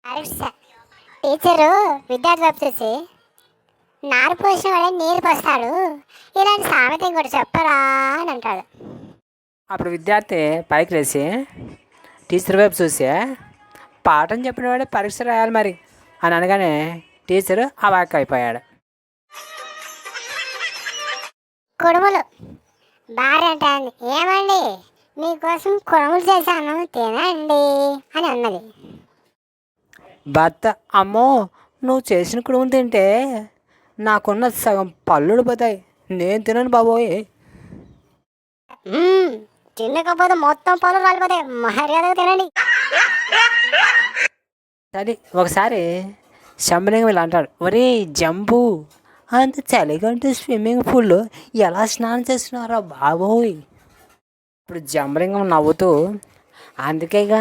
పరీక్ష టీచరు విద్యార్థి వైపు చూసి నారు పోసిన వాడే నీరు పోస్తాడు, ఇలాంటి సామెత ఇంకోటి చెప్పరా అని అంటాడు. అప్పుడు విద్యార్థి పైకి లేచి టీచర్ వైపు చూసి పాఠం చెప్పిన వాడే పరీక్ష రాయాలి మరి అని అనగానే టీచరు అవాక్ అయిపోయాడు. కుడుములు భార్య అంటాంది, ఏమండి మీకోసం కుడుములు చేశాను తినండి అని అన్నది. భర్త, అమ్మో నువ్వు చేసిన కుడుములు తింటే నాకున్న సగం పళ్ళుడు పోతాయి, నేను తినను బాబోయ్. తినకపోతే మొత్తం పళ్ళు రాలిపోతాయి, మర్యాదగా తినండి. సరే ఒకసారి శంభలింగం ఇలా అంటాడు, ఒరే జంబు అంత చలిగంటే స్విమ్మింగ్ పూల్లో ఎలా స్నానం చేస్తున్నారా బాబోయ్. ఇప్పుడు జంబలింగం నవ్వుతూ, అందుకేగా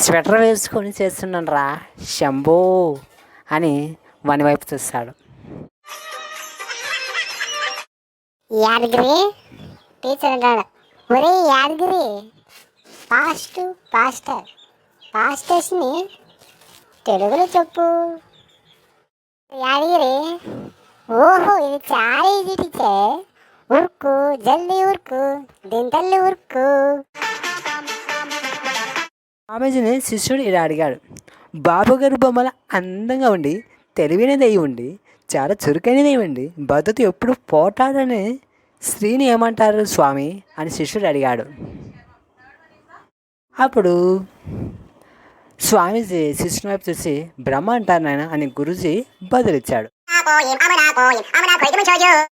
స్వెటర్ వేసుకొని చేస్తున్నాను రా శంభో అని వాని వైపు చూస్తాడు. యాదగిరి టీచర్ అంటాడు, ఒరే యాదగిరి పాస్టర్స్ని తెలుగులో చెప్పు. యాదగిరి, ఓహో ఇది చాలా ఈజీ టీచర్, ఉరుకు జల్దీ ఉరుకు దింతల్లి ఉరుకు. స్వామీజీని శిష్యుడు ఇలా అడిగాడు, బాబుగారు బొమ్మల అందంగా ఉండి తెలివైనది అయి ఉండి చాలా చురుకైనది అయి ఉండి భద్రత ఎప్పుడు పోటాడని స్త్రీని ఏమంటారు స్వామి అని శిష్యుడు అడిగాడు. అప్పుడు స్వామీజీ శిష్యుని వైపు చూసి బ్రహ్మ అంటారు నాయన అని గురూజీ బదులిచ్చాడు.